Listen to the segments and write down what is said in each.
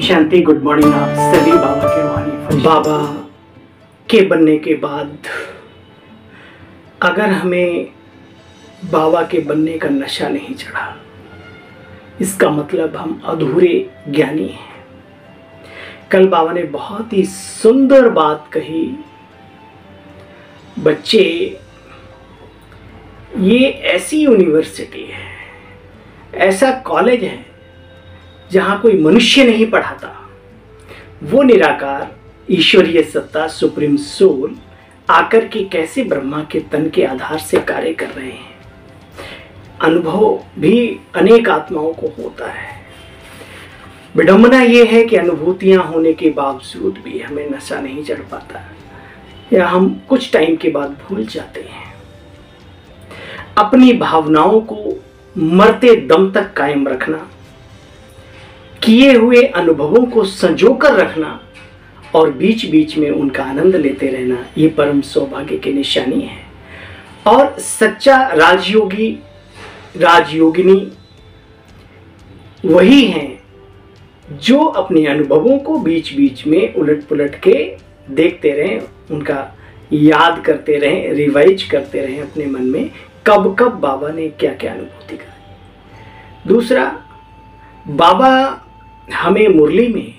शांति। Good morning आप सभी बाबा के वाणी। बाबा के बनने के बाद अगर हमें बाबा के बनने का नशा नहीं चढ़ा, इसका मतलब हम अधूरे ज्ञानी हैं। कल बाबा ने बहुत ही सुंदर बात कही, बच्चे ये ऐसी यूनिवर्सिटी है, ऐसा कॉलेज है जहाँ कोई मनुष्य नहीं पढ़ाता, वो निराकार ईश्वरीय सत्ता सुप्रीम सोल आकर के कैसे ब्रह्मा के तन के आधार से कार्य कर रहे हैं। अनुभव भी अनेक आत्माओं को होता है। विडंबना ये है कि अनुभूतियां होने के बावजूद भी हमें नशा नहीं चढ़ पाता, या हम कुछ टाइम के बाद भूल जाते हैं। अपनी भावनाओं को मरते दम तक कायम रखना, किए हुए अनुभवों को संजोकर रखना और बीच बीच में उनका आनंद लेते रहना, ये परम सौभाग्य की निशानी है। और सच्चा राजयोगी राजयोगिनी वही हैं जो अपने अनुभवों को बीच बीच में उलट पुलट के देखते रहें, उनका याद करते रहें, रिवाइज करते रहें अपने मन में, कब कब बाबा ने क्या क्या अनुभूति करी। दूसरा, बाबा हमें मुरली में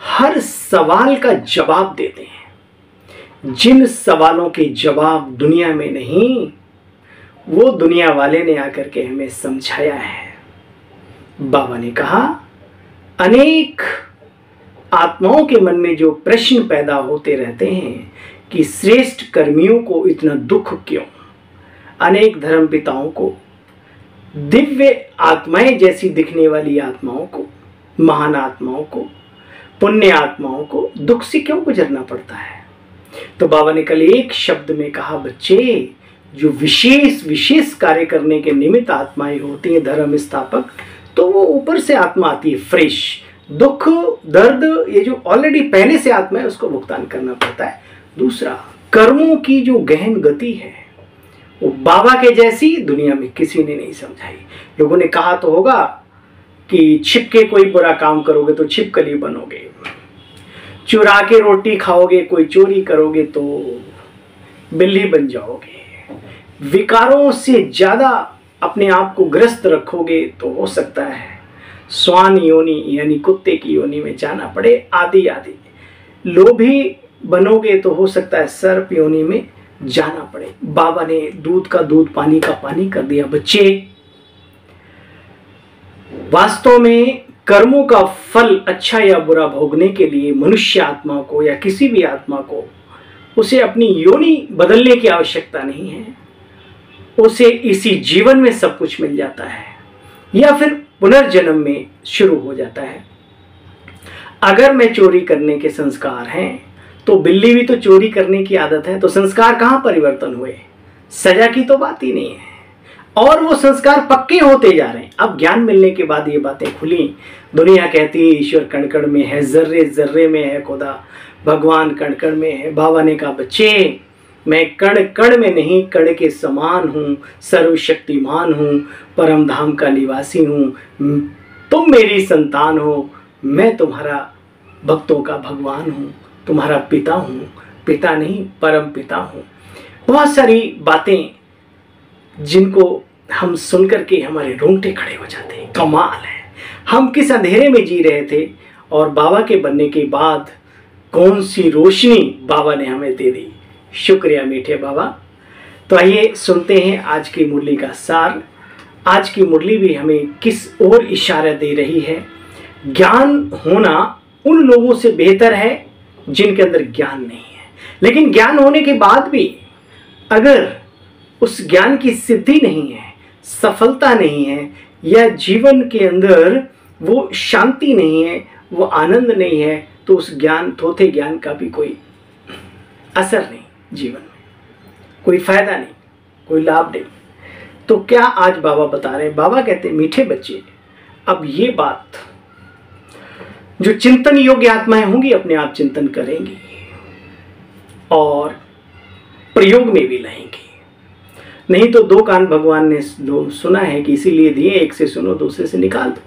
हर सवाल का जवाब देते हैं। जिन सवालों के जवाब दुनिया में नहीं, वो दुनिया वाले ने आकर के हमें समझाया है। बाबा ने कहा, अनेक आत्माओं के मन में जो प्रश्न पैदा होते रहते हैं कि श्रेष्ठ कर्मियों को इतना दुख क्यों, अनेक धर्म पिताओं को, दिव्य आत्माएं जैसी दिखने वाली आत्माओं को, महान आत्माओं को, पुण्य आत्माओं को दुख से क्यों गुजरना पड़ता है। तो बाबा ने कल एक शब्द में कहा, बच्चे जो विशेष विशेष कार्य करने के निमित्त आत्माएं होती हैं, धर्म स्थापक, तो वो ऊपर से आत्मा आती है फ्रेश। दुख दर्द ये जो ऑलरेडी पहले से आत्मा है उसको भुगतान करना पड़ता है। दूसरा, कर्मों की जो गहन गति है वो बाबा के जैसी दुनिया में किसी ने नहीं समझाई। लोगों ने कहा तो होगा कि छिपके कोई बुरा काम करोगे तो छिपकली बनोगे, चुरा के रोटी खाओगे, कोई चोरी करोगे तो बिल्ली बन जाओगे, विकारों से ज्यादा अपने आप को ग्रस्त रखोगे तो हो सकता है स्वान योनि यानी कुत्ते की योनि में जाना पड़े, आदि आदि। लोभी बनोगे तो हो सकता है सर्प योनि में जाना पड़े। बाबा ने दूध का दूध, पानी का पानी कर दिया। बच्चे, वास्तव में कर्मों का फल अच्छा या बुरा भोगने के लिए मनुष्य आत्मा को या किसी भी आत्मा को उसे अपनी योनि बदलने की आवश्यकता नहीं है। उसे इसी जीवन में सब कुछ मिल जाता है या फिर पुनर्जन्म में शुरू हो जाता है। अगर मैं चोरी करने के संस्कार हैं तो बिल्ली भी तो चोरी करने की आदत है, तो संस्कार कहाँ परिवर्तन हुए? सजा की तो बात ही नहीं है, और वो संस्कार पक्के होते जा रहे हैं। अब ज्ञान मिलने के बाद ये बातें खुली। दुनिया कहती है ईश्वर कण कण में है, जर्रे जर्रे में है खुदा, भगवान कण कण में है। बाबा ने कहा, बच्चे मैं कण कण में नहीं, कण के समान हूँ, सर्वशक्तिमान हूँ, परम धाम का निवासी हूँ। तुम मेरी संतान हो, मैं तुम्हारा भक्तों का भगवान हूँ, तुम्हारा पिता हूँ, पिता नहीं परम पिता हूँ। बहुत सारी बातें जिनको हम सुनकर के हमारे रोंगटे खड़े हो जाते हैं। कमाल है, हम किस अंधेरे में जी रहे थे और बाबा के बनने के बाद कौन सी रोशनी बाबा ने हमें दे दी। शुक्रिया मीठे बाबा। तो आइए सुनते हैं आज की मुरली का सार। आज की मुरली भी हमें किस ओर इशारा दे रही है। ज्ञान होना उन लोगों से बेहतर है जिनके अंदर ज्ञान नहीं है, लेकिन ज्ञान होने के बाद भी अगर उस ज्ञान की सिद्धि नहीं है, सफलता नहीं है, या जीवन के अंदर वो शांति नहीं है, वो आनंद नहीं है, तो उस ज्ञान, थोथे ज्ञान का भी कोई असर नहीं, जीवन में कोई फायदा नहीं, कोई लाभ नहीं। तो क्या आज बाबा बता रहे हैं? बाबा कहते हैं, मीठे बच्चे, अब ये बात जो चिंतन योग्य आत्माएं होंगी अपने आप चिंतन करेंगी और प्रयोग में भी लाएंगी। नहीं तो दो कान भगवान ने सुना है कि इसीलिए दिए, एक से सुनो दूसरे से निकाल दो,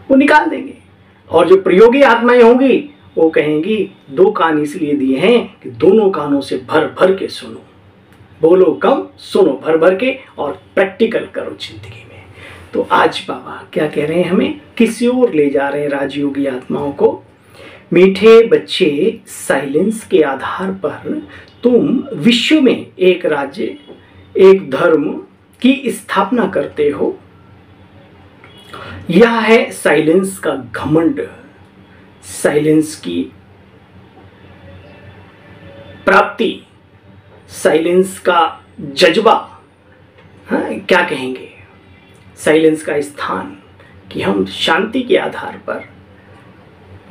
वो निकाल देंगे। और जो प्रयोगी आत्माएं होंगी वो कहेंगी 2 कान इसलिए दिए हैं कि दोनों कानों से भर भर के सुनो, बोलो कम सुनो भर भर के और प्रैक्टिकल करो जिंदगी में। तो आज बाबा क्या कह रहे हैं, हमें किसी और ले जा रहे हैं राजयोगी आत्माओं को। मीठे बच्चे, साइलेंस के आधार पर तुम विश्व में एक राज्य, एक धर्म की स्थापना करते हो। यह है साइलेंस का घमंड, साइलेंस की प्राप्ति, साइलेंस का जज्बा। हाँ, क्या कहेंगे, साइलेंस का स्थान कि हम शांति के आधार पर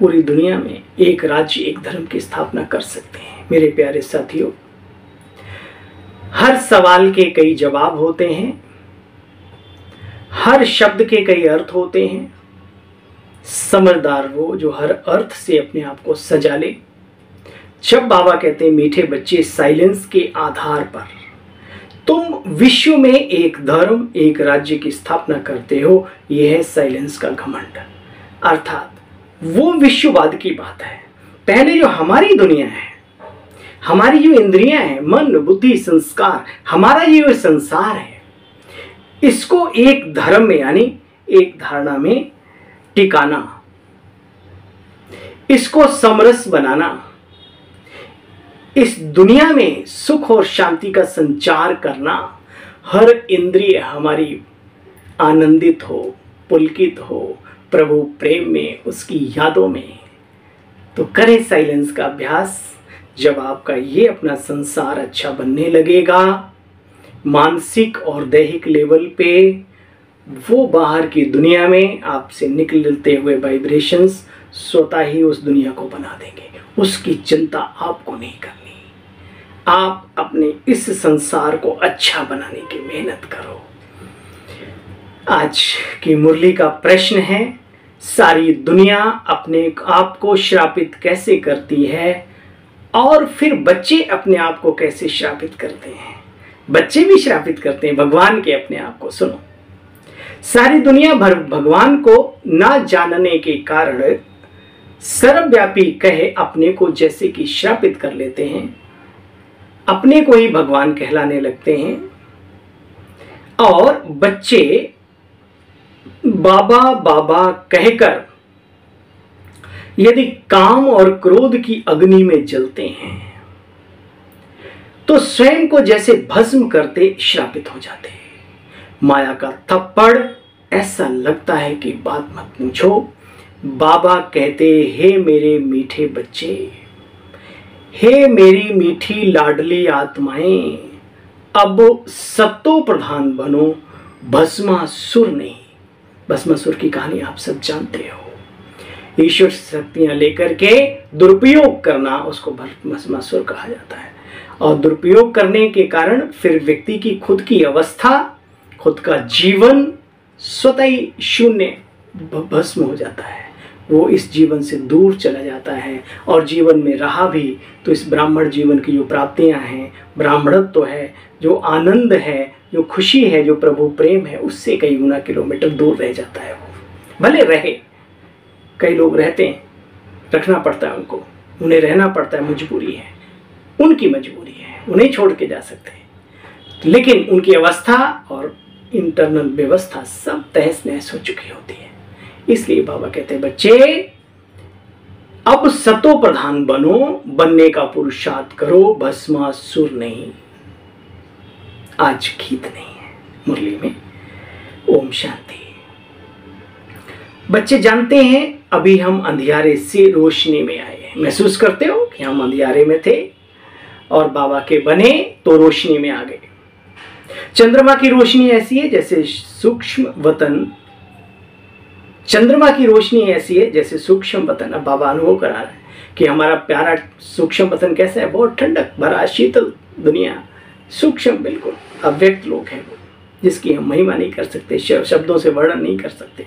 पूरी दुनिया में एक राज्य, एक धर्म की स्थापना कर सकते हैं। मेरे प्यारे साथियों, हर सवाल के कई जवाब होते हैं, हर शब्द के कई अर्थ होते हैं। समझदार वो जो हर अर्थ से अपने आप को सजा ले। जब बाबा कहते हैं मीठे बच्चे, साइलेंस के आधार पर तुम विश्व में एक धर्म, एक राज्य की स्थापना करते हो, यह है साइलेंस का घमंड। अर्थात वो विश्ववाद की बात है। पहले जो हमारी दुनिया है, हमारी जो इंद्रियां हैं, मन, बुद्धि, संस्कार, हमारा ये संसार है, इसको एक धर्म में यानी एक धारणा में टिकाना, इसको समरस बनाना, इस दुनिया में सुख और शांति का संचार करना, हर इंद्रिय हमारी आनंदित हो, पुलकित हो प्रभु प्रेम में, उसकी यादों में। तो करें साइलेंस का अभ्यास। जब आपका ये अपना संसार अच्छा बनने लगेगा, मानसिक और दैहिक लेवल पे, वो बाहर की दुनिया में आपसे निकलते हुए वाइब्रेशंस स्वतः ही उस दुनिया को बना देंगे। उसकी चिंता आपको नहीं करनी। आप अपने इस संसार को अच्छा बनाने की मेहनत करो। आज की मुरली का प्रश्न है, सारी दुनिया अपने आप को श्रापित कैसे करती है और फिर बच्चे अपने आप को कैसे श्रापित करते हैं। बच्चे भी श्रापित करते हैं भगवान के अपने आप को। सुनो, सारी दुनिया भर भगवान को ना जानने के कारण सर्वव्यापी कहे अपने को जैसे कि श्रापित कर लेते हैं, अपने को ही भगवान कहलाने लगते हैं। और बच्चे बाबा बाबा कहकर यदि काम और क्रोध की अग्नि में जलते हैं तो स्वयं को जैसे भस्म करते श्रापित हो जाते हैं। माया का थप्पड़ ऐसा लगता है कि बात मत पूछो। बाबा कहते, हे मेरे मीठे बच्चे, हे मेरी मीठी लाडली आत्माएं, अब सत्तो प्रधान बनो, भस्मासुर नहीं। भस्मासुर की कहानी आप सब जानते हो। ईश्वर शक्तियां लेकर के दुरुपयोग करना, उसको भस्मासुर कहा जाता है। और दुरुपयोग करने के कारण फिर व्यक्ति की खुद की अवस्था, खुद का जीवन स्वतः ही शून्य, भस्म हो जाता है। वो इस जीवन से दूर चला जाता है। और जीवन में रहा भी तो इस ब्राह्मण जीवन की जो प्राप्तियां हैं, ब्राह्मणत्व है, जो आनंद है, जो खुशी है, जो प्रभु प्रेम है, उससे कई गुना किलोमीटर दूर रह जाता है। वो भले रहे, कई लोग रहते हैं, रखना पड़ता है उनको, उन्हें रहना पड़ता है, मजबूरी है, उनकी मजबूरी है, उन्हें छोड़ के जा सकते हैं। लेकिन उनकी अवस्था और इंटरनल व्यवस्था सब तहस नहस हो चुकी होती है। इसलिए बाबा कहते हैं, बच्चे अब सतो प्रधान बनो, बनने का पुरुषार्थ करो, भस्मासुर नहीं। आज गीत नहीं है मुरली में। ओम शांति। बच्चे जानते हैं अभी हम अंधियारे से रोशनी में आए हैं। महसूस करते हो कि हम अंधियारे में थे और बाबा के बने तो रोशनी में आ गए। चंद्रमा की रोशनी ऐसी है जैसे सूक्ष्म वतन, चंद्रमा की रोशनी ऐसी है जैसे सूक्ष्म वतन। अब बाबा अनुभव करा रहे हैं कि हमारा प्यारा सूक्ष्म वतन कैसा है, बहुत ठंडक भरा शीतल दुनिया, सूक्ष्म बिल्कुल अव्यक्त लोक है वो, जिसकी हम महिमा नहीं कर सकते, शब्दों से वर्णन नहीं कर सकते।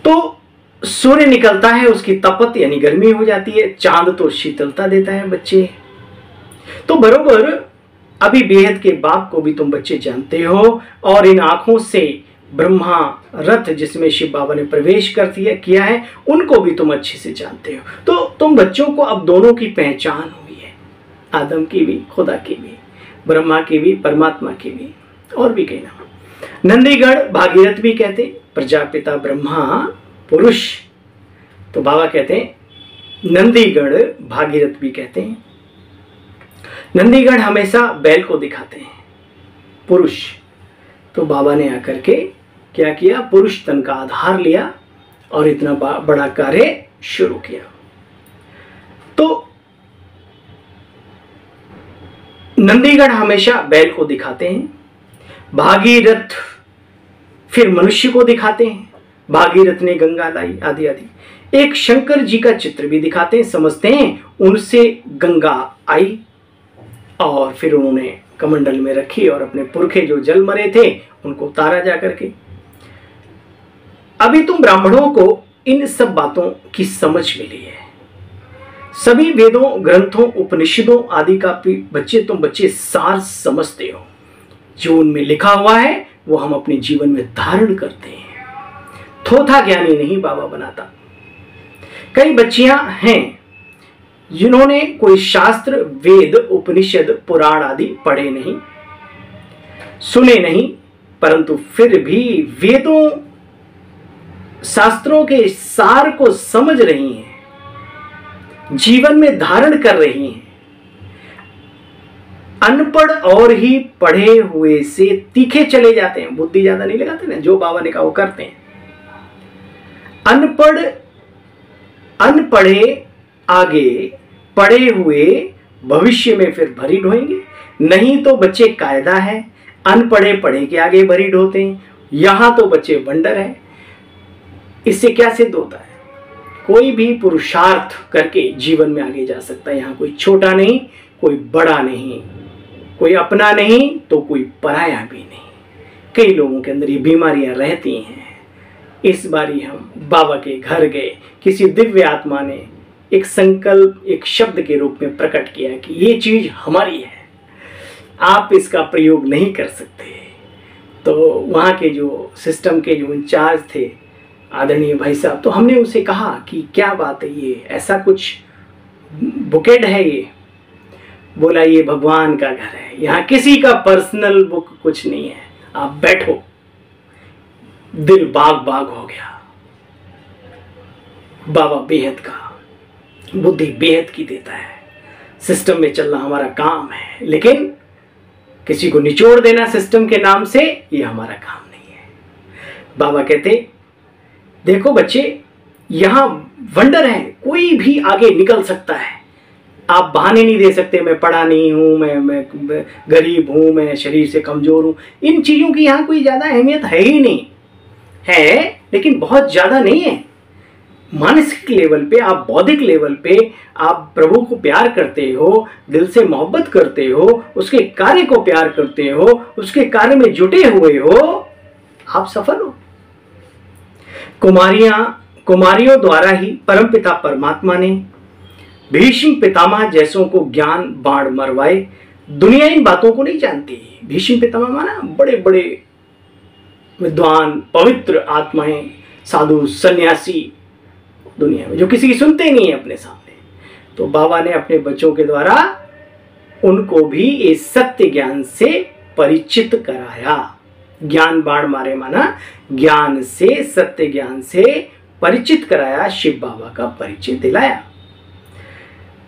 तो सूर्य निकलता है, उसकी तपत यानी गर्मी हो जाती है, चांद तो शीतलता देता है। बच्चे तो बरोबर अभी बेहद के बाप को भी तुम बच्चे जानते हो और इन आंखों से ब्रह्मा रथ जिसमें शिव बाबा ने प्रवेश कर किया है, उनको भी तुम अच्छे से जानते हो। तो तुम बच्चों को अब दोनों की पहचान हुई है, आदम की भी, खुदा की भी, ब्रह्मा की भी, परमात्मा की भी, और भी कई नाम। नंदीगढ़ भागीरथ भी कहते, प्रजापिता ब्रह्मा पुरुष, तो बाबा कहते हैं नंदीगढ़ भागीरथ भी कहते हैं। नंदीगढ़ हमेशा बैल को दिखाते हैं, पुरुष, तो बाबा ने आकर के क्या किया, पुरुष तन का आधार लिया और इतना बड़ा कार्य शुरू किया। तो नंदीगढ़ हमेशा बैल को दिखाते हैं, भागीरथ फिर मनुष्य को दिखाते हैं, भागीरथ ने गंगा लाई, आदि आदि। एक शंकर जी का चित्र भी दिखाते हैं, समझते हैं उनसे गंगा आई और फिर उन्होंने कमंडल में रखी और अपने पुरखे जो जल मरे थे उनको उतारा जा करके। अभी तुम ब्राह्मणों को इन सब बातों की समझ मिली है, सभी वेदों, ग्रंथों, उपनिषदों आदि का तुम बच्चे सार समझते हो। जो उनमें लिखा हुआ है वो हम अपने जीवन में धारण करते हैं। थोथा ज्ञानी नहीं बाबा बनाता। कई बच्चियां हैं जिन्होंने कोई शास्त्र, वेद, उपनिषद, पुराण आदि पढ़े नहीं, सुने नहीं, परंतु फिर भी वेदों, शास्त्रों के सार को समझ रही हैं, जीवन में धारण कर रही हैं। अनपढ़ और ही पढ़े हुए से तीखे चले जाते हैं, बुद्धि ज्यादा नहीं लगाते ना, जो बाबा ने कहा वो करते हैं। अनपढ़े आगे, पढ़े हुए भविष्य में फिर भरी ढोएंगे। नहीं तो बच्चे कायदा है, अनपढ़े पढ़े के आगे भरी ढोते हैं। यहां तो बच्चे वंडर है। इससे क्या सिद्ध होता है, कोई भी पुरुषार्थ करके जीवन में आगे जा सकता है। यहाँ कोई छोटा नहीं, कोई बड़ा नहीं, कोई अपना नहीं तो कोई पराया भी नहीं। कई लोगों के अंदर ये बीमारियां रहती हैं। इस बारी हम बाबा के घर गए, किसी दिव्य आत्मा ने एक संकल्प, एक शब्द के रूप में प्रकट किया कि ये चीज हमारी है, आप इसका प्रयोग नहीं कर सकते। तो वहाँ के जो सिस्टम के जो इंचार्ज थे, आदरणीय भाई साहब, तो हमने उसे कहा कि क्या बात है, ये ऐसा कुछ बुकेट है ये? बोला ये भगवान का घर है, यहाँ किसी का पर्सनल बुक कुछ नहीं है, आप बैठो। दिल बाग बाग हो गया। बाबा बेहद का, बुद्धि बेहद की देता है। सिस्टम में चलना हमारा काम है, लेकिन किसी को निचोड़ देना सिस्टम के नाम से, ये हमारा काम नहीं है। बाबा कहते देखो बच्चे, यहां वंडर है, कोई भी आगे निकल सकता है। आप बहाने नहीं दे सकते, मैं पढ़ा नहीं हूं, मैं गरीब हूं, मैं शरीर से कमजोर हूं। इन चीजों की यहां कोई ज्यादा अहमियत है ही नहीं, है लेकिन बहुत ज्यादा नहीं है। मानसिक लेवल पे, आप बौद्धिक लेवल पे आप प्रभु को प्यार करते हो, दिल से मोहब्बत करते हो, उसके कार्य को प्यार करते हो, उसके कार्य में जुटे हुए हो, आप सफल हो। कुमारियों द्वारा ही परमपिता परमात्मा ने भीष्म पितामह जैसों को ज्ञान बाण मरवाए। दुनिया इन बातों को नहीं जानती। भीष्म पितामह माना बड़े बड़े विद्वान, पवित्र आत्माएं, साधु, सन्यासी दुनिया में, जो किसी की सुनते ही नहीं है अपने सामने। तो बाबा ने अपने बच्चों के द्वारा उनको भी इस सत्य ज्ञान से परिचित कराया। ज्ञान बाण मारे माना ज्ञान से, सत्य ज्ञान से परिचित कराया, शिव बाबा का परिचय दिलाया।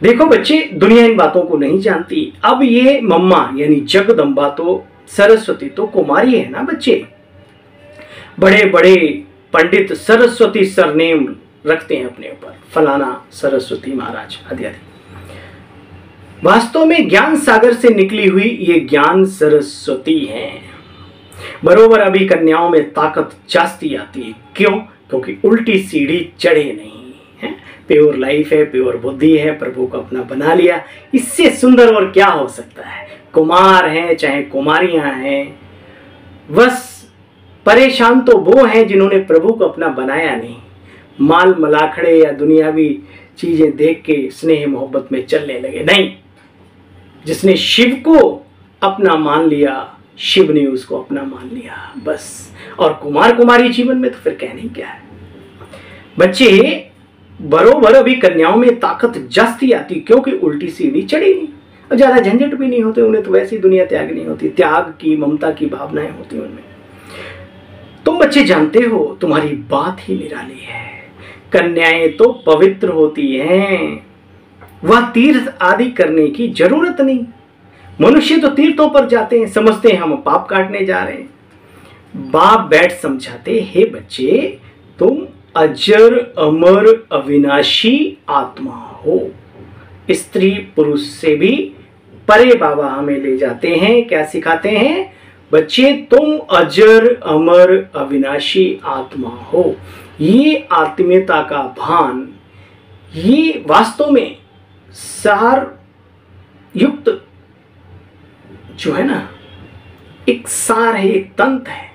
देखो बच्चे, दुनिया इन बातों को नहीं जानती। अब ये मम्मा यानी जगदम्बा तो, सरस्वती तो कुमारी है ना बच्चे। बड़े बड़े पंडित सरस्वती सरनेम रखते हैं अपने ऊपर, फलाना सरस्वती महाराज आदि आदि। वास्तव में ज्ञान सागर से निकली हुई ये ज्ञान सरस्वती है। बरोबर अभी कन्याओं में ताकत जास्ती आती है। क्यों? क्योंकि उल्टी सीढ़ी चढ़े नहीं है। प्योर लाइफ है, प्योर बुद्धि है, प्रभु को अपना बना लिया। इससे सुंदर और क्या हो सकता है। कुमार हैं चाहे कुमारियां हैं, बस परेशान तो वो हैं जिन्होंने प्रभु को अपना बनाया नहीं। माल मलाखड़े या दुनियावी चीजें देख के स्नेह मोहब्बत में चलने लगे। नहीं, जिसने शिव को अपना मान लिया, शिव ने उसको अपना मान लिया बस। और कुमार कुमारी जीवन में तो फिर कहने क्या है। बच्चे बरोबर अभी कन्याओं में ताकत जास्ती आती, क्योंकि उल्टी सीढ़ी चढ़ी नहीं और ज्यादा झंझट भी नहीं होते उन्हें, तो वैसी दुनिया त्याग नहीं होती, त्याग की ममता की भावनाएं होती उनमें। तुम बच्चे जानते हो तुम्हारी बात ही निराली है। कन्याएं तो पवित्र होती हैं, वह तीर्थ आदि करने की जरूरत नहीं। मनुष्य तो तीर्थों पर जाते हैं, समझते हैं हम पाप काटने जा रहे हैं। बाप बैठ समझाते, हे बच्चे तुम अजर अमर अविनाशी आत्मा हो। स्त्री पुरुष से भी परे बाबा हमें ले जाते हैं, क्या सिखाते हैं? बच्चे तुम अजर अमर अविनाशी आत्मा हो। ये आत्मीयता का भान, ये वास्तव में सार युक्त जो है ना, एक सार है, एक तंत्र है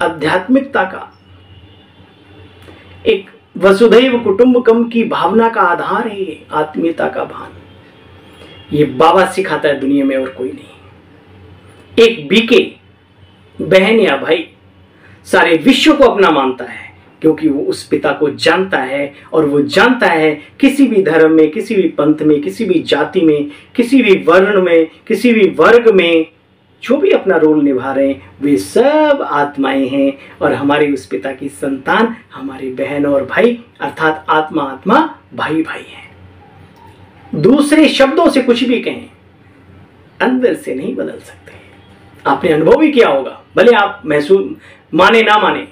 आध्यात्मिकता का, एक वसुधैव कुटुंबकम की भावना का आधार है ये आत्मीयता का भान। ये बाबा सिखाता है, दुनिया में और कोई नहीं। एक बीके बहन या भाई सारे विश्व को अपना मानता है, क्योंकि वो उस पिता को जानता है, और वो जानता है किसी भी धर्म में, किसी भी पंथ में, किसी भी जाति में, किसी भी वर्ण में, किसी भी वर्ग में जो भी अपना रोल निभा रहे हैं वे सब आत्माएं हैं, और हमारे उस पिता की संतान हमारी बहन और भाई, अर्थात आत्मा आत्मा भाई भाई हैं। दूसरे शब्दों से कुछ भी कहें, अंदर से नहीं बदल सकते। आपने अनुभव भी किया होगा, भले आप महसूस माने ना माने,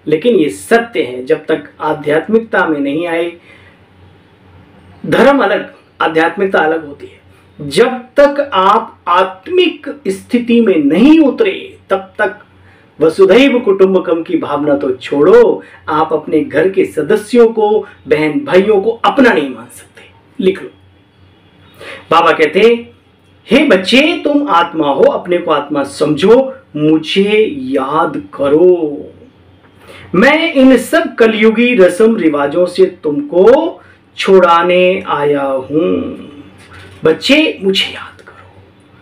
लेकिन ये सत्य है। जब तक आध्यात्मिकता में नहीं आए, धर्म अलग, आध्यात्मिकता अलग होती है। जब तक आप आत्मिक स्थिति में नहीं उतरे, तब तक वसुधैव कुटुंबकम की भावना तो छोड़ो, आप अपने घर के सदस्यों को, बहन भाइयों को अपना नहीं मान सकते। लिख लो। बाबा कहते, हे बच्चे तुम आत्मा हो, अपने को आत्मा समझो, मुझे याद करो। मैं इन सब कलयुगी रस्म रिवाजों से तुमको छुड़ाने आया हूं। बच्चे मुझे याद करो।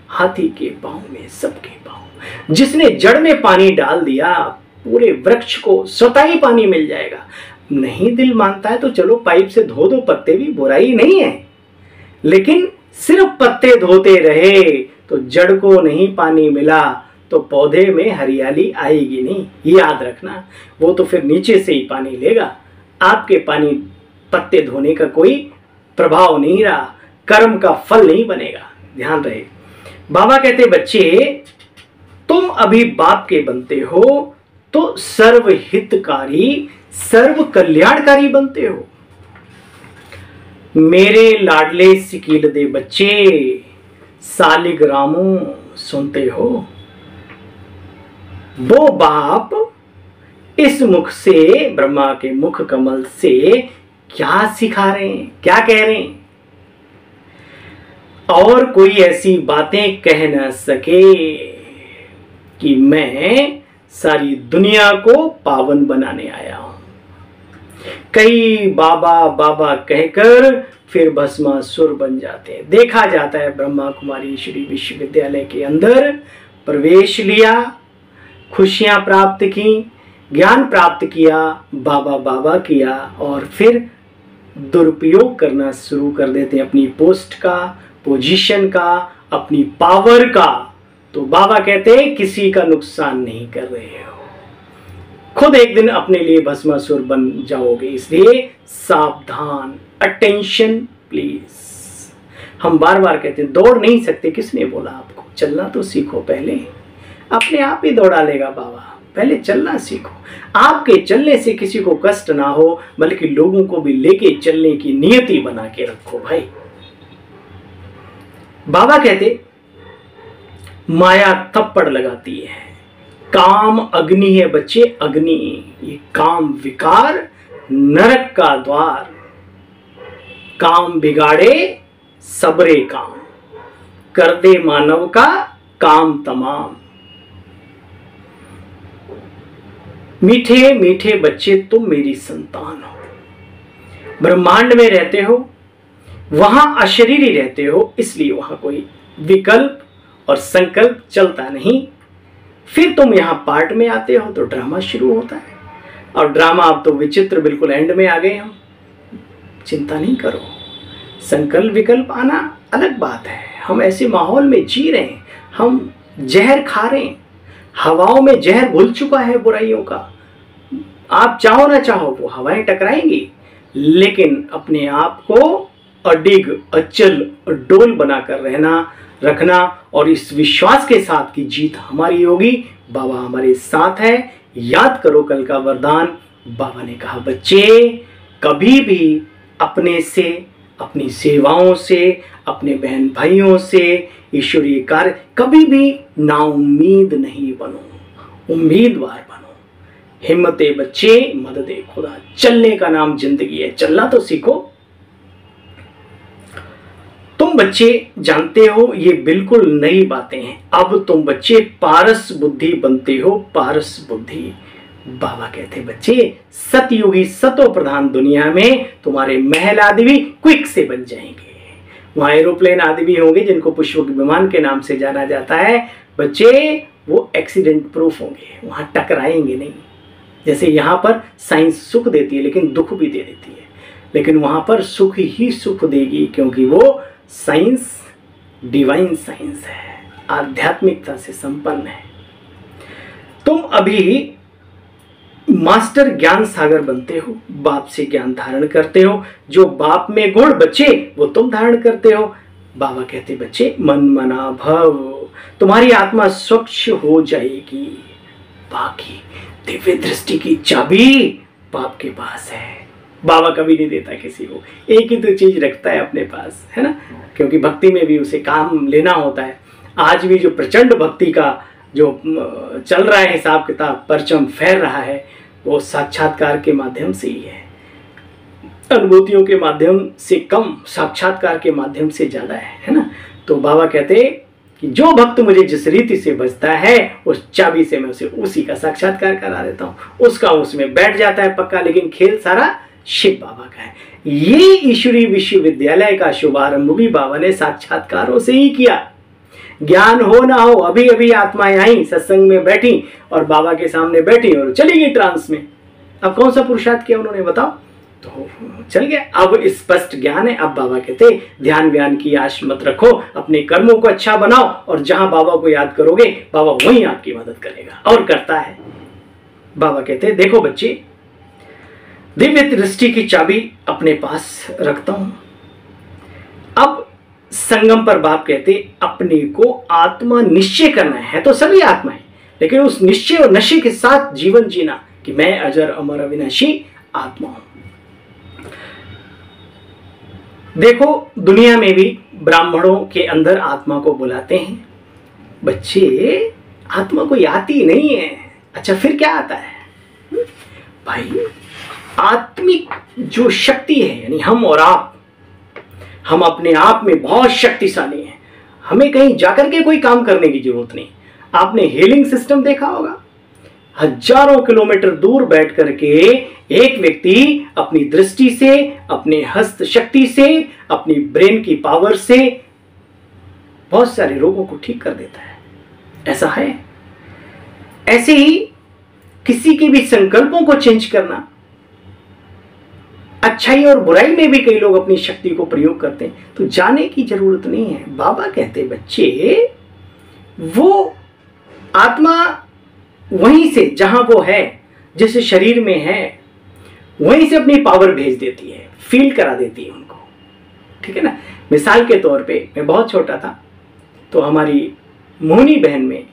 हाथी के पांव में सबके पांव, जिसने जड़ में पानी डाल दिया पूरे वृक्ष को स्वतः ही पानी मिल जाएगा। नहीं दिल मानता है तो चलो पाइप से धो दो पत्ते, भी बुराई नहीं है, लेकिन सिर्फ पत्ते धोते रहे तो जड़ को नहीं पानी मिला तो पौधे में हरियाली आएगी नहीं। याद रखना, वो तो फिर नीचे से ही पानी लेगा, आपके पानी पत्ते धोने का कोई प्रभाव नहीं रहा, कर्म का फल नहीं बनेगा। ध्यान रहे। बाबा कहते, बच्चे तुम अभी बाप के बनते हो तो सर्वहितकारी सर्व कल्याणकारी बनते हो। मेरे लाडले सिकील दे बच्चे, सालिग्रामों सुनते हो। वो बाप इस मुख से, ब्रह्मा के मुख कमल से क्या सिखा रहे हैं, क्या कह रहे हैं? और कोई ऐसी बातें कह न सके कि मैं सारी दुनिया को पावन बनाने आया हूं। कई बाबा बाबा कहकर फिर भस्मासुर बन जाते हैं। देखा जाता है ब्रह्मा कुमारी श्री विश्वविद्यालय के अंदर प्रवेश लिया, खुशियां प्राप्त की, ज्ञान प्राप्त किया, बाबा बाबा किया, और फिर दुरुपयोग करना शुरू कर देते हैं अपनी पोस्ट का, पोजीशन का, अपनी पावर का। तो बाबा कहते हैं किसी का नुकसान नहीं कर रहे हो, खुद एक दिन अपने लिए भस्मासुर बन जाओगे, इसलिए सावधान। Attention please. हम बार बार कहते हैं दौड़ नहीं सकते, किसने बोला आपको? चलना तो सीखो पहले, अपने आप ही दौड़ा लेगा बाबा, पहले चलना सीखो। आपके चलने से किसी को कष्ट ना हो, बल्कि लोगों को भी लेके चलने की नियति बना के रखो भाई। बाबा कहते माया थप्पड़ लगाती है, काम अग्नि है बच्चे, अग्नि। ये काम विकार नरक का द्वार, काम बिगाड़े सबरे काम, कर दे मानव का काम तमाम। मीठे मीठे बच्चे तुम मेरी संतान हो, ब्रह्मांड में रहते हो, वहां अशरीरी रहते हो, इसलिए वहां कोई विकल्प और संकल्प चलता नहीं। फिर तुम यहाँ पार्ट में आते हो तो ड्रामा शुरू होता है, और ड्रामा अब तो विचित्र बिल्कुल एंड में आ गए हम। चिंता नहीं करो, संकल्प विकल्प आना अलग बात है। हम ऐसे माहौल में जी रहे हैं, हम जहर खा रहे हैं, हवाओं में जहर घुल चुका है बुराइयों का। आप चाहो ना चाहो वो हवाएं टकराएंगी, लेकिन अपने आप को अडिग अचल डोल बनाकर रखना और इस विश्वास के साथ कि जीत हमारी होगी, बाबा हमारे साथ है। याद करो कल का वरदान। बाबा ने कहा बच्चे कभी भी अपने से, अपनी सेवाओं से, अपने बहन भाइयों से, ईश्वरीय कार्य कभी भी नाउम्मीद नहीं बनो, उम्मीदवार बनो। हिम्मते बच्चे मददे खुदा। चलने का नाम जिंदगी है, चलना तो सीखो। तुम बच्चे जानते हो ये बिल्कुल नई बातें हैं। अब तुम बच्चे पारस बुद्धि बनते हो, पारस बुद्धि। बाबा कहते बच्चे सतयुगी सतो प्रधान दुनिया में तुम्हारे महल आदि भी क्विक से बन जाएंगे। वहां एरोप्लेन आदि भी होंगे जिनको पुष्पक विमान के नाम से जाना जाता है। बच्चे वो एक्सीडेंट प्रूफ होंगे, वहां टकराएंगे नहीं। जैसे यहाँ पर साइंस सुख देती है लेकिन दुख भी दे देती है, लेकिन वहां पर सुख ही सुख देगी, क्योंकि वो साइंस डिवाइन साइंस है, आध्यात्मिकता से संपन्न है। तुम अभी मास्टर ज्ञान सागर बनते हो, बाप से ज्ञान धारण करते हो। जो बाप में गुण बच्चे वो तुम धारण करते हो। बाबा कहते बच्चे मन मना भव, तुम्हारी आत्मा स्वच्छ हो जाएगी। बाकी दिव्य दृष्टि की चाबी बाप के पास है। बाबा कभी नहीं देता किसी को, एक ही तो चीज रखता है अपने पास, है ना, क्योंकि भक्ति में भी उसे काम लेना होता है। आज भी जो प्रचंड भक्ति का जो चल रहा है हिसाब किताब, परचम फैल रहा है, वो साक्षात्कार के माध्यम से ही है। अनुभूतियों के माध्यम से कम, साक्षात्कार के माध्यम से ज्यादा है ना। तो बाबा कहते कि जो भक्त मुझे जिस रीति से बचता है उस चाबी से मैं उसे उसी का साक्षात्कार करा देता हूँ, उसका उसमें बैठ जाता है पक्का। लेकिन खेल सारा शिव बाबा का है। ये ईश्वरीय विश्वविद्यालय का शुभारंभ भी बाबा ने साक्षात्कारों से ही किया। ज्ञान हो ना हो, अभी अभी आत्माएं आई, सत्संग में बैठी और बाबा के सामने बैठी और चली गई ट्रांस में। अब कौन सा पुरुषार्थ किया उन्होंने, बताओ? तो चल गया। अब स्पष्ट ज्ञान है। अब बाबा कहते ध्यान व्यान की आश मत रखो, अपने कर्मों को अच्छा बनाओ, और जहां बाबा को याद करोगे बाबा वहीं आपकी मदद करेगा, और करता है। बाबा कहते देखो बच्चे, दिव्य दृष्टि की चाबी अपने पास रखता हूं। अब संगम पर बाप कहते अपने को आत्मा निश्चय करना है तो सभी आत्माएं, लेकिन उस निश्चय और नशे के साथ जीवन जीना कि मैं अजर अमर अविनाशी आत्मा हूं। देखो दुनिया में भी ब्राह्मणों के अंदर आत्मा को बुलाते हैं। बच्चे आत्मा कोई आती नहीं है। अच्छा फिर क्या आता है भाई? आत्मिक जो शक्ति है, यानी हम और आप, हम अपने आप में बहुत शक्तिशाली हैं। हमें कहीं जाकर के कोई काम करने की जरूरत नहीं। आपने हीलिंग सिस्टम देखा होगा, हजारों किलोमीटर दूर बैठ करके एक व्यक्ति अपनी दृष्टि से, अपने हस्त शक्ति से, अपनी ब्रेन की पावर से बहुत सारे रोगों को ठीक कर देता है। ऐसा है। ऐसे ही किसी के भी संकल्पों को चेंज करना, अच्छाई और बुराई में भी कई लोग अपनी शक्ति को प्रयोग करते हैं, तो जाने की जरूरत नहीं है। बाबा कहते बच्चे वो आत्मा वहीं से जहां वो है, जिस शरीर में है, वहीं से अपनी पावर भेज देती है, फील करा देती है उनको, ठीक है ना। मिसाल के तौर पे मैं बहुत छोटा था तो हमारी मोहनी बहन में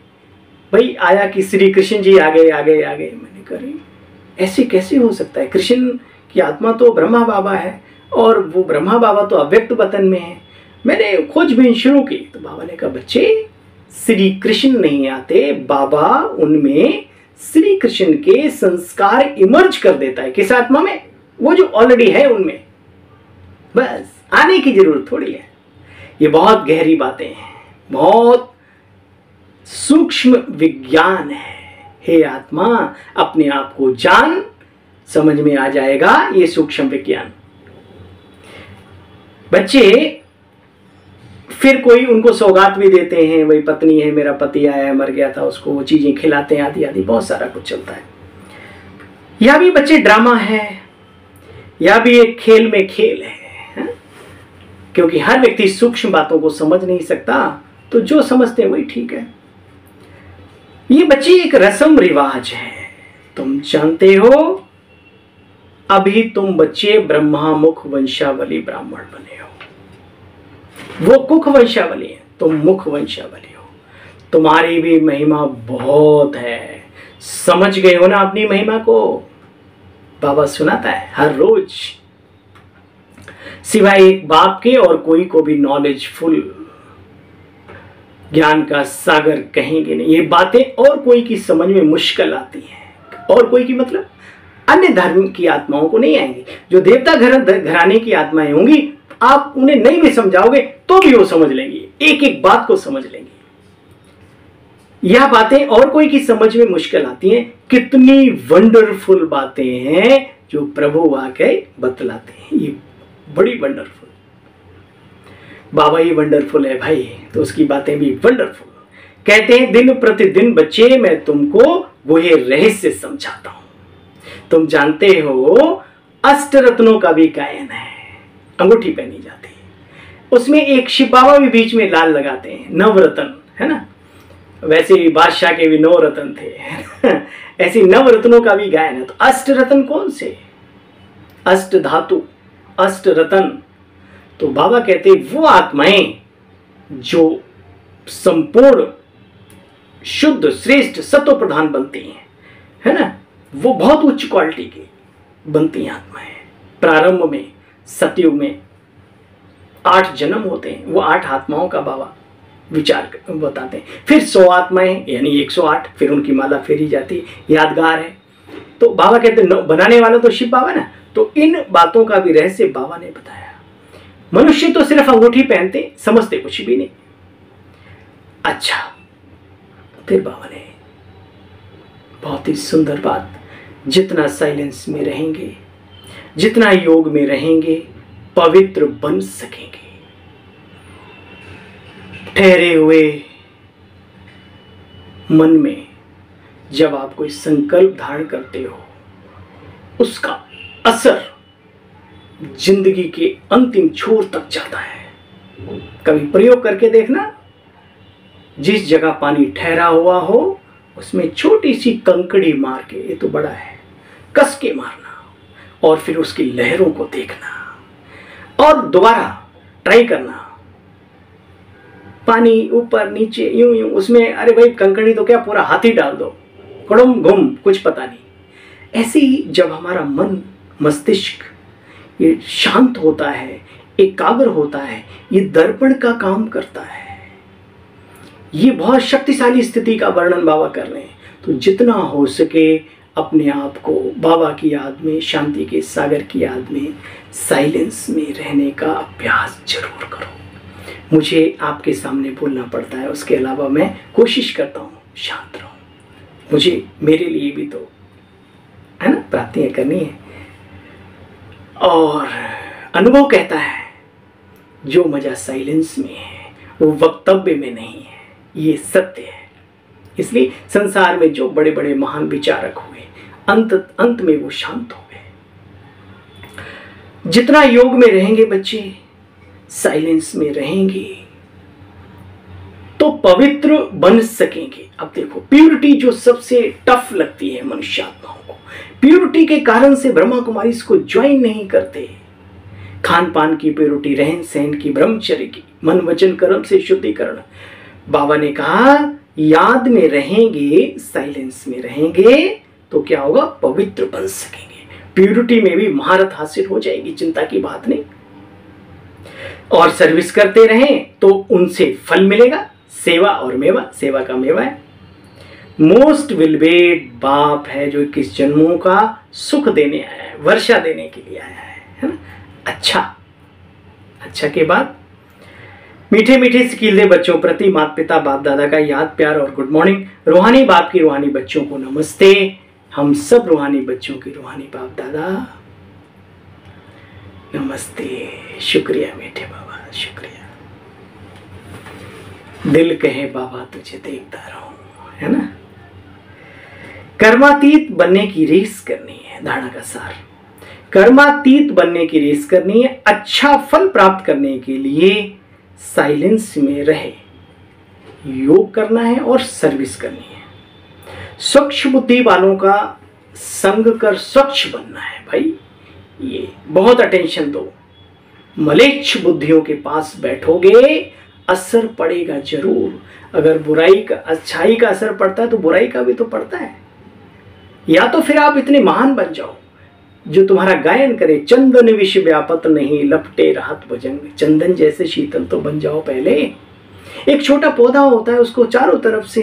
भाई आया कि श्री कृष्ण जी आ गए आ गए आ गए। मैंने कहा ऐसे कैसे हो सकता है? कृष्ण की आत्मा तो ब्रह्मा बाबा है और वो ब्रह्मा बाबा तो अव्यक्त वतन में है। मैंने खोजबीन शुरू की तो बाबा ने कहा बच्चे श्री कृष्ण नहीं आते, बाबा उनमें श्री कृष्ण के संस्कार इमर्ज कर देता है। किस आत्मा में? वो जो ऑलरेडी है उनमें, बस आने की जरूरत थोड़ी है। ये बहुत गहरी बातें हैं, बहुत सूक्ष्म विज्ञान है। हे आत्मा अपने आप को जान, समझ में आ जाएगा ये सूक्ष्म विज्ञान। बच्चे फिर कोई उनको सौगात भी देते हैं, वही पत्नी है, मेरा पति आया है, मर गया था, उसको वो चीजें खिलाते हैं, आदि आदि बहुत सारा कुछ चलता है। यह भी बच्चे ड्रामा है, यह भी एक खेल में खेल है, क्योंकि हर व्यक्ति सूक्ष्म बातों को समझ नहीं सकता, तो जो समझते हैं वही ठीक है। ये बच्चे एक रस्म रिवाज है। तुम जानते हो, अभी तुम बच्चे ब्रह्मामुख वंशावली ब्राह्मण बने हो, वो कुख वंशावली है, तुम मुख वंशावली हो। तुम्हारी भी महिमा बहुत है, समझ गए हो ना अपनी महिमा को? बाबा सुनाता है हर रोज, सिवाय एक बाप के और कोई को भी नॉलेजफुल ज्ञान का सागर कहेंगे नहीं। ये बातें और कोई की समझ में मुश्किल आती हैं, और कोई की मतलब अन्य धर्म की आत्माओं को नहीं आएंगी। जो देवता घराने की आत्माएं होंगी, आप उन्हें नहीं भी समझाओगे तो भी वो समझ लेंगी, एक एक बात को समझ लेंगी। यह बातें और कोई की समझ में मुश्किल आती हैं। कितनी वंडरफुल बातें हैं जो प्रभु आके बतलाते हैं, ये बड़ी वंडरफुल। बाबा ही वंडरफुल है भाई, तो उसकी बातें भी वंडरफुल। कहते हैं दिन प्रतिदिन बच्चे मैं तुमको वही रहस्य समझाता हूं। तुम जानते हो अष्ट रत्नों का भी गायन है, अंगूठी पहनी जाती है, उसमें एक शिव बाबा भी बीच में लाल लगाते हैं, नवरत्न है ना। वैसे भी बादशाह के भी 9 रत्न थे ऐसी 9 रत्नों का भी गायन है। तो अष्ट रत्न कौन से? अष्ट धातु, अष्ट रत्न। तो बाबा कहते वो आत्माएं जो संपूर्ण शुद्ध श्रेष्ठ सत्व प्रधान बनती हैं, है ना, वो बहुत उच्च क्वालिटी की बनती हैं आत्माएं। प्रारंभ में सतयुग में 8 जन्म होते हैं, वो 8 आत्माओं का बाबा विचार बताते हैं। फिर 100 आत्माएं यानी 108, फिर उनकी माला फेरी जाती है, यादगार है। तो बाबा कहते हैं बनाने वाला तो शिव बाबा ना। तो इन बातों का भी रहस्य बाबा ने बताया। मनुष्य तो सिर्फ अंगूठी पहनते, समझते कुछ भी नहीं। अच्छा, फिर बाबा ने बहुत ही सुंदर बात, जितना साइलेंस में रहेंगे, जितना योग में रहेंगे, पवित्र बन सकेंगे। ठहरे हुए मन में जब आप कोई संकल्प धारण करते हो, उसका असर जिंदगी के अंतिम छोर तक जाता है। कभी प्रयोग करके देखना, जिस जगह पानी ठहरा हुआ हो उसमें छोटी सी कंकड़ी मार के, ये तो बड़ा है, कस के मारना और फिर उसकी लहरों को देखना और दोबारा ट्राई करना। पानी ऊपर नीचे यूं यूं, उसमें अरे भाई कंकड़ी तो क्या पूरा हाथी डाल दो, कड़म घुम, कुछ पता नहीं। ऐसे ही जब हमारा मन मस्तिष्क ये शांत होता है, एकाग्र होता है, ये दर्पण का काम करता है। ये बहुत शक्तिशाली स्थिति का वर्णन बाबा कर रहे हैं। तो जितना हो सके अपने आप को बाबा की याद में, शांति के सागर की याद में, साइलेंस में रहने का अभ्यास जरूर करो। मुझे आपके सामने बोलना पड़ता है, उसके अलावा मैं कोशिश करता हूँ शांत रहूं। मुझे मेरे लिए भी तो है ना प्राप्तियां करनी है। और अनुभव कहता है जो मजा साइलेंस में है वो वक्तव्य में नहीं है, ये सत्य है। इसलिए संसार में जो बड़े बड़े महान विचारक हुए, अंत में वो शांत हो गए। जितना योग में रहेंगे बच्चे, साइलेंस में रहेंगे, तो पवित्र बन सकेंगे। अब देखो, प्यूरिटी जो सबसे टफ लगती है मनुष्य आत्माओं को, प्यूरिटी के कारण से ब्रह्मा कुमारी इसको ज्वाइन नहीं करते। खान पान की प्यूरिटी, रहन सहन की, ब्रह्मचर्य की, मन वचन कर्म से शुद्धिकरण। बाबा ने कहा याद में रहेंगे, साइलेंस में रहेंगे तो क्या होगा, पवित्र बन सकेंगे। प्यूरिटी में भी महारत हासिल हो जाएगी, चिंता की बात नहीं। और सर्विस करते रहें तो उनसे फल मिलेगा। सेवा और मेवा, सेवा का मेवा है। मोस्ट विलबेड बाप है जो 21 जन्मों का सुख देने आया है, वर्षा देने के लिए आया है ना। अच्छा के बाद मीठे मीठे सिकीले बच्चों प्रति माता पिता बाप दादा का याद प्यार और गुड मॉर्निंग। रूहानी बाप की रूहानी बच्चों को नमस्ते। हम सब रूहानी बच्चों की रूहानी बाप दादा नमस्ते। शुक्रिया मीठे बाबा, शुक्रिया। दिल कहे बाबा तुझे देखता रहूं, है ना। कर्मातीत बनने की रेस करनी है, धारणा का सार। कर्मातीत बनने की रेस करनी है, अच्छा फल प्राप्त करने के लिए साइलेंस में रहे, योग करना है और सर्विस करनी है। स्वच्छ बुद्धि वालों का संग कर स्वच्छ बनना है भाई, ये बहुत अटेंशन दो। मलेच्छ बुद्धियों के पास बैठोगे असर पड़ेगा जरूर। अगर बुराई का अच्छाई का असर पड़ता है तो बुराई का भी तो पड़ता है। या तो फिर आप इतने महान बन जाओ जो तुम्हारा गायन करे, चंदन विष व्यापत नहीं लपटे राहत भुजंग, चंदन जैसे शीतल तो बन जाओ पहले। एक छोटा पौधा होता है, उसको चारों तरफ से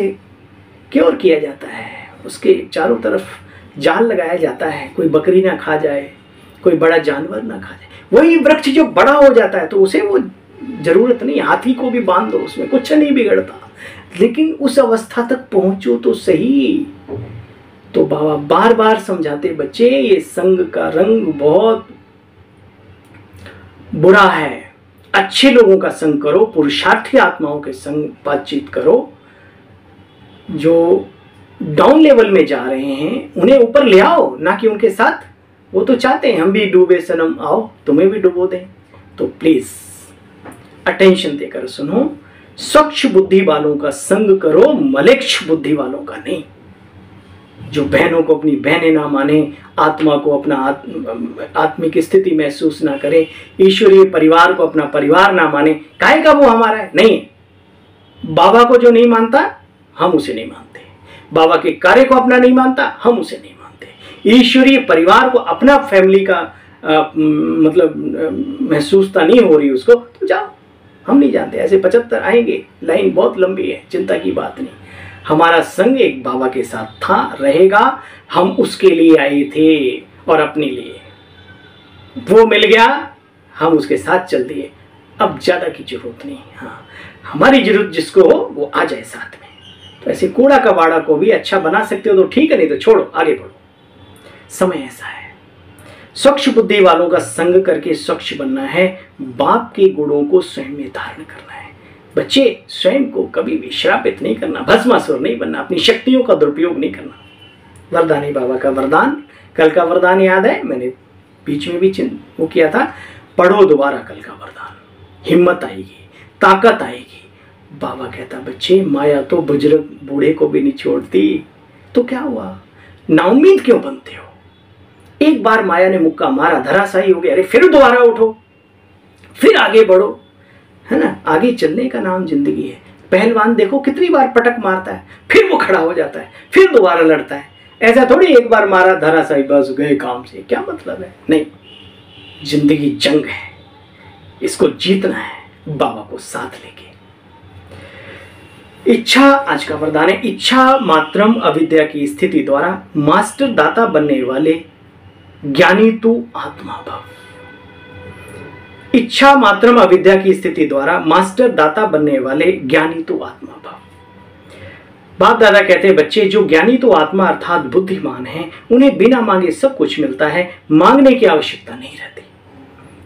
क्योर किया जाता है, उसके चारों तरफ जाल लगाया जाता है, कोई बकरी ना खा जाए, कोई बड़ा जानवर ना खा जाए। वही वृक्ष जो बड़ा हो जाता है तो उसे वो जरूरत नहीं, हाथी को भी बांध दो उसमें कुछ नहीं बिगड़ता, लेकिन उस अवस्था तक पहुंचो तो सही। तो बाबा बार बार समझाते, बच्चे ये संग का रंग बहुत बुरा है, अच्छे लोगों का संग करो, पुरुषार्थी आत्माओं के संग बातचीत करो, जो डाउन लेवल में जा रहे हैं उन्हें ऊपर ले आओ, ना कि उनके साथ। वो तो चाहते हैं हम भी डूबे सनम, आओ तुम्हें भी डुबो दें। तो प्लीज अटेंशन देकर सुनो, स्वच्छ बुद्धि वालों का संग करो, मलेच्छ बुद्धि वालों का नहीं। जो बहनों को अपनी बहनें ना माने, आत्मा को अपना आत्मिक स्थिति महसूस ना करे, ईश्वरीय परिवार को अपना परिवार ना माने, काहे का वो हमारा है, नहीं। बाबा को जो नहीं मानता हम उसे नहीं मानते, बाबा के कार्य को अपना नहीं मानता हम उसे नहीं मानते, ईश्वरीय परिवार को अपना फैमिली का मतलब महसूसता नहीं हो रही उसको, तो जाओ, हम नहीं जानते। ऐसे 75 आएंगे, लाइन बहुत लंबी है, चिंता की बात नहीं। हमारा संग एक बाबा के साथ था, रहेगा, हम उसके लिए आए थे और अपने लिए वो मिल गया, हम उसके साथ चल दिए, अब ज्यादा की जरूरत नहीं। हाँ, हमारी जरूरत जिसको हो वो आ जाए साथ में। तो ऐसे कूड़ा कबाड़ा को भी अच्छा बना सकते हो तो ठीक है, नहीं तो छोड़ो, आगे बढ़ो। समय ऐसा है, स्वच्छ बुद्धि वालों का संग करके स्वच्छ बनना है, बाप के गुणों को स्वयं में धारण करना है। बच्चे स्वयं को कभी भी श्रापित नहीं करना, भस्मासुर नहीं बनना, अपनी शक्तियों का दुरुपयोग नहीं करना। वरदानी बाबा का वरदान, कल का वरदान याद है, मैंने बीच में भी वो किया था, पढ़ो दोबारा कल का वरदान, हिम्मत आएगी, ताकत आएगी। बाबा कहता बच्चे माया तो बुजुर्ग बूढ़े को भी नहीं छोड़ती, तो क्या हुआ, नाउम्मीद क्यों बनते हो। एक बार माया ने मुक्का मारा, धराशायी हो गया, अरे फिर दोबारा उठो, फिर आगे बढ़ो, है ना। आगे चलने का नाम जिंदगी है। पहलवान देखो कितनी बार पटक मारता है, फिर वो खड़ा हो जाता है, फिर दोबारा लड़ता है। ऐसा थोड़ी एक बार मारा धराशायी बस गए काम से, क्या मतलब है। नहीं, जिंदगी जंग है, इसको जीतना है बाबा को साथ लेके। इच्छा, आज का वरदान है, इच्छा मात्रम अविद्या की स्थिति द्वारा मास्टर दाता बनने वाले ज्ञानी तू आत्मा भव। इच्छा मात्रम अविद्या की स्थिति द्वारा मास्टर दाता बनने वाले ज्ञानी तो आत्मा भाव। बाप दादा कहते हैं बच्चे जो ज्ञानी तो आत्मा अर्थात बुद्धिमान हैं, उन्हें बिना मांगे सब कुछ मिलता है, मांगने की आवश्यकता नहीं रहती।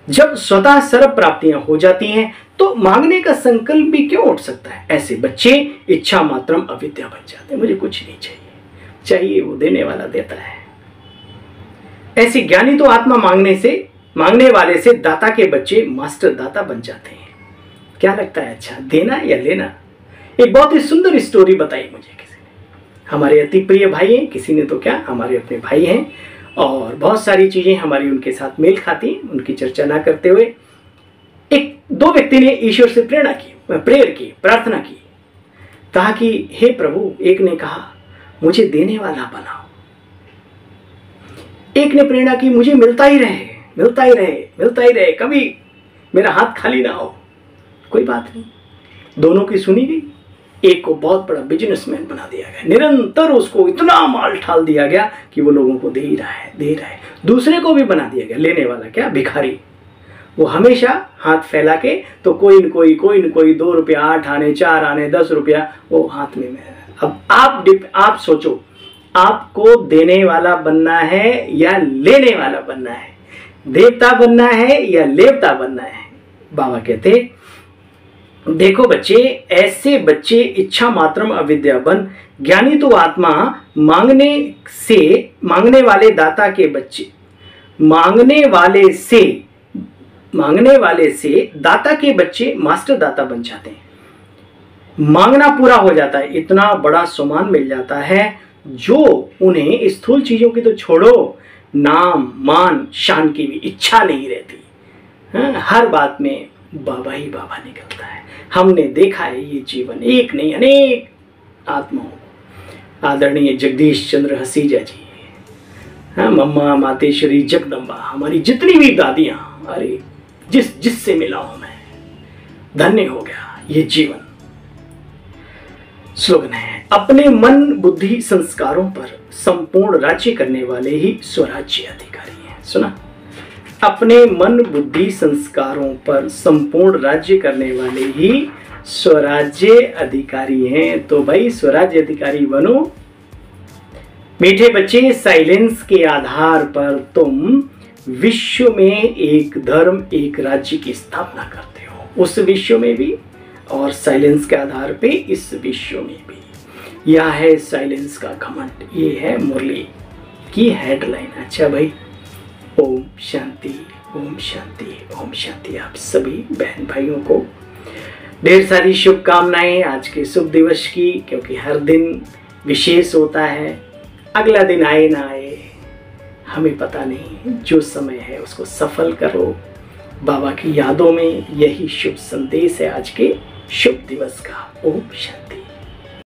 जब स्वतः सर्व प्राप्तियां हो जाती हैं तो मांगने का संकल्प भी क्यों उठ सकता है। ऐसे बच्चे इच्छा मात्रम अविद्या बन जाते हैं, मुझे कुछ नहीं चाहिए, चाहिए वो देने वाला देता है। ऐसे ज्ञानी तो आत्मा मांगने वाले से दाता के बच्चे मास्टर दाता बन जाते हैं। क्या लगता है, अच्छा देना या लेना। एक बहुत ही सुंदर स्टोरी बताई मुझे किसी ने, हमारे अति प्रिय भाई हैं, किसी ने तो क्या, हमारे अपने भाई हैं, और बहुत सारी चीजें हमारी उनके साथ मेल खाती, उनकी चर्चा ना करते हुए दो व्यक्ति ने ईश्वर से प्रेयर की, प्रार्थना की, कहा कि हे प्रभु, एक ने कहा मुझे देने वाला बनाओ, एक ने प्रेरणा की मुझे मिलता ही रहे, मिलता ही रहे, मिलता ही रहे, कभी मेरा हाथ खाली ना हो। कोई बात नहीं, दोनों की सुनी गई। एक को बहुत बड़ा बिजनेसमैन बना दिया गया, निरंतर उसको इतना माल ठाल दिया गया कि वो लोगों को दे ही रहा है। दूसरे को भी बना दिया गया, लेने वाला क्या, भिखारी। वो हमेशा हाथ फैला के, तो कोई न कोई 2 रुपया, 8 आने, 4 आने, 10 रुपया वो हाथ में। अब आप सोचो, आपको देने वाला बनना है या लेने वाला बनना है, देवता बनना है या लेवता बनना है। बाबा कहते देखो बच्चे, ऐसे बच्चे इच्छा मात्रम अविद्या बन, ज्ञानी तो आत्मा मांगने वाले दाता के बच्चे, मांगने वाले से दाता के बच्चे मास्टर दाता बन जाते हैं। मांगना पूरा हो जाता है, इतना बड़ा सम्मान मिल जाता है जो उन्हें स्थूल चीजों की तो छोड़ो, नाम मान शान की भी इच्छा नहीं रहती। हर बात में बाबा ही बाबा निकलता है। हमने देखा है ये जीवन, एक नहीं अनेक आत्माओं, आदरणीय जगदीश चंद्र हसीजा जी, मम्मा मातेश्वरी जगदम्बा, हमारी जितनी भी दादियां, अरे जिससे मिला हूं मैं, धन्य हो गया ये जीवन। स्लोगन है, अपने मन बुद्धि संस्कारों पर संपूर्ण राज्य करने वाले ही स्वराज्य अधिकारी हैं। सुना, अपने मन बुद्धि संस्कारों पर संपूर्ण राज्य करने वाले ही स्वराज्य अधिकारी हैं। तो भाई स्वराज्य अधिकारी बनो। मीठे बच्चे, साइलेंस के आधार पर तुम विश्व में एक धर्म एक राज्य की स्थापना करते हो, उस विश्व में भी, और साइलेंस के आधार पे इस विश्व में भी। यह है साइलेंस का घमंड, ये है मुरली की हेडलाइन। अच्छा भाई, ओम शांति, ओम शांति, ओम शांति। आप सभी बहन भाइयों को ढेर सारी शुभकामनाएं आज के शुभ दिवस की, क्योंकि हर दिन विशेष होता है। अगला दिन आए ना आए हमें पता नहीं, जो समय है उसको सफल करो बाबा की यादों में। यही शुभ संदेश है आज के शुभ दिवस का। ओम शांति।